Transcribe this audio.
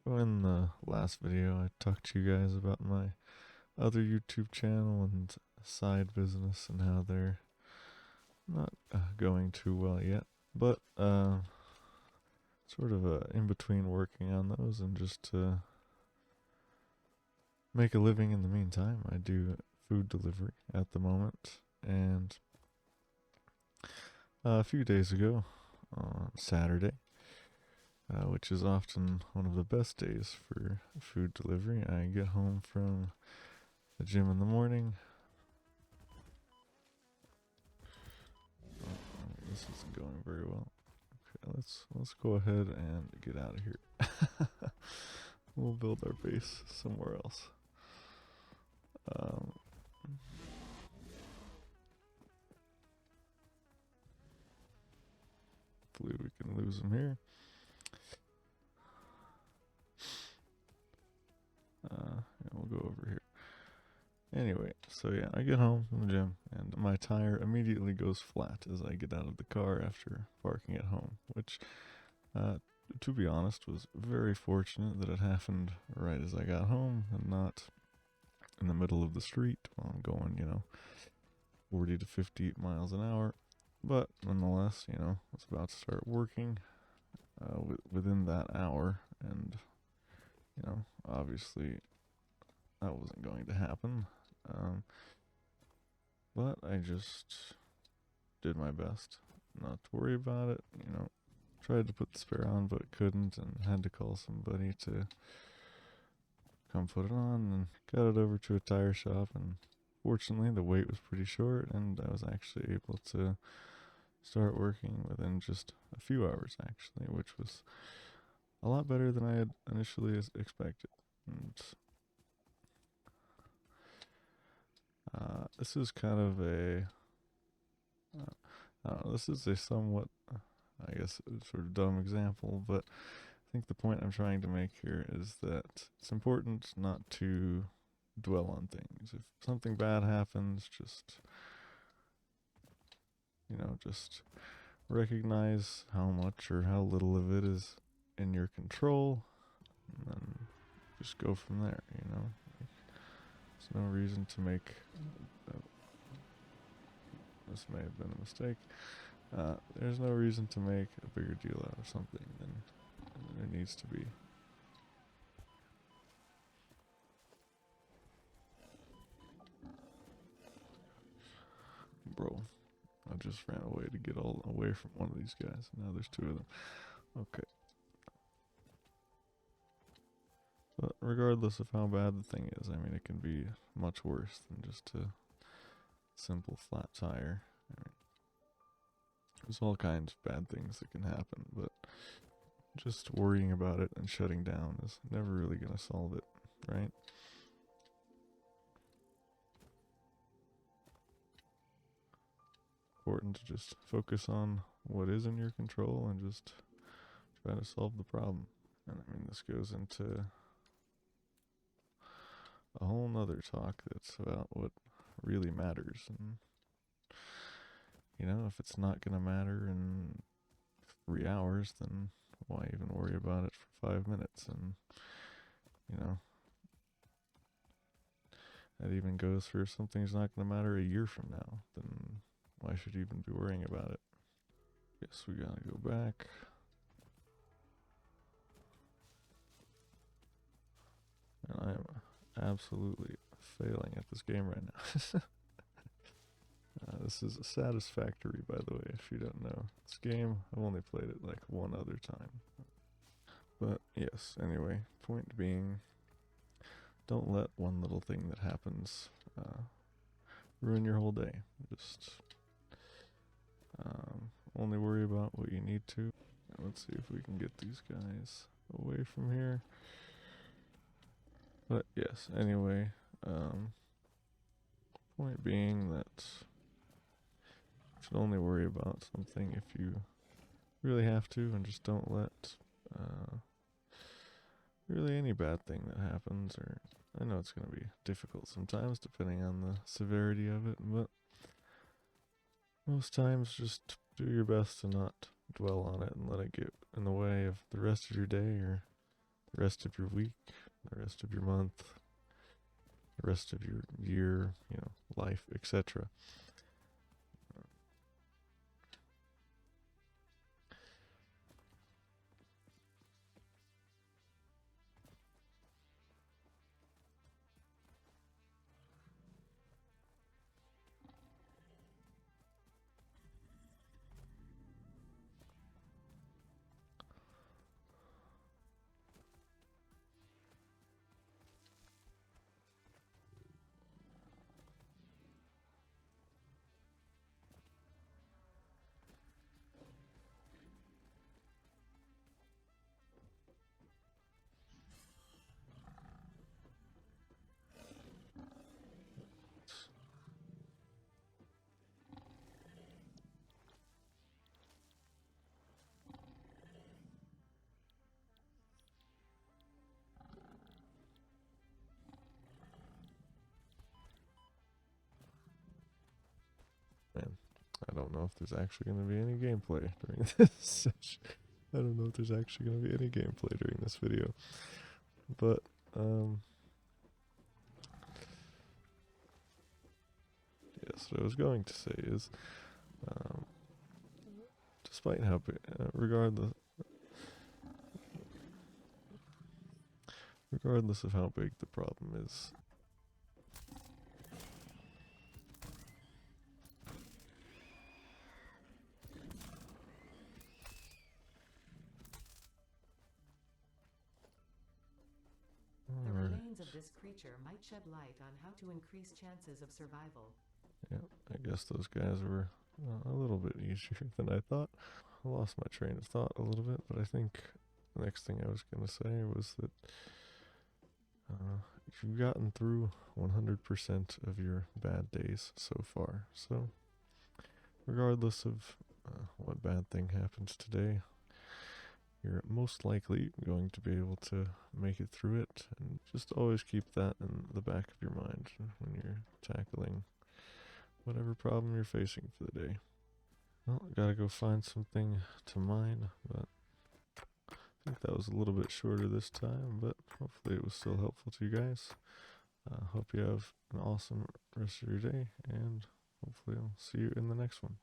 In the last video, I talked to you guys about my other YouTube channel and side business and how they're not going too well yet. But sort of in between working on those and just to make a living in the meantime, I do food delivery at the moment. And a few days ago, on Saturday, which is often one of the best days for food delivery, I get home from the gym in the morning. This isn't going very well. Okay, let's go ahead and get out of here. We'll build our base somewhere else. Um, Hopefully we can lose him here. And we'll go over here. Anyway, so yeah, I get home from the gym and my tire immediately goes flat as I get out of the car after parking at home, which, to be honest, was very fortunate that it happened right as I got home and not in the middle of the street while I'm going, 40 to 50 miles an hour. But nonetheless, I was about to start working within that hour, and, obviously that wasn't going to happen. Um, but I just did my best not to worry about it, tried to put the spare on, but couldn't, and had to call somebody to come put it on, and got it over to a tire shop, and fortunately the wait was pretty short, and I was actually able to start working within just a few hours, actually, which was a lot better than I had initially expected. And this is kind of uh, I don't know, this is a somewhat, I guess, sort of dumb example, but I think the point I'm trying to make here is that it's important not to dwell on things. If something bad happens, just recognize how much or how little of it is in your control, and then just go from there. There's no reason to make. Uh, this may have been a mistake. There's no reason to make a bigger deal out of something than there needs to be. Bro, I just ran away to get all away from one of these guys. Now there's two of them. Okay. But regardless of how bad the thing is, I mean, it can be much worse than just a simple flat tire. I mean, there's all kinds of bad things that can happen, but just worrying about it and shutting down is never really going to solve it, right? Important to just focus on what is in your control and just try to solve the problem. And I mean, this goes into a whole nother talk that's about what really matters. And, if it's not going to matter in 3 hours, then why even worry about it for 5 minutes? And, you know, that even goes for if something's not going to matter a year from now, then why should you even be worrying about it? Guess we gotta go back. And I am absolutely failing at this game right now. This is Satisfactory, by the way, if you don't know. This game, I've only played it like one other time. But yes, anyway, point being, don't let one little thing that happens ruin your whole day. Just only worry about what you need to. And let's see if we can get these guys away from here. But yes, anyway, point being that you should only worry about something if you really have to, and just don't let really any bad thing that happens, or I know it's going to be difficult sometimes depending on the severity of it, but most times just do your best to not dwell on it and let it get in the way of the rest of your day or the rest of your week, the rest of your month, the rest of your year, you know, life, etc. Man, I don't know if there's actually going to be any gameplay during this session. I don't know if there's actually going to be any gameplay during this video. But, yes, what I was going to say is, despite how big, regardless of how big the problem is, The remains of this creature might shed light on how to increase chances of survival. yeah, I guess those guys were a little bit easier than I thought. I lost my train of thought a little bit, but I think the next thing I was going to say was that you've gotten through 100% of your bad days so far. So, regardless of what bad thing happens today, you're most likely going to be able to make it through it. And just always keep that in the back of your mind when you're tackling whatever problem you're facing for the day. Well, I gotta go find something to mine, but I think that was a little bit shorter this time, but hopefully it was still helpful to you guys. Hope you have an awesome rest of your day, and hopefully I'll see you in the next one.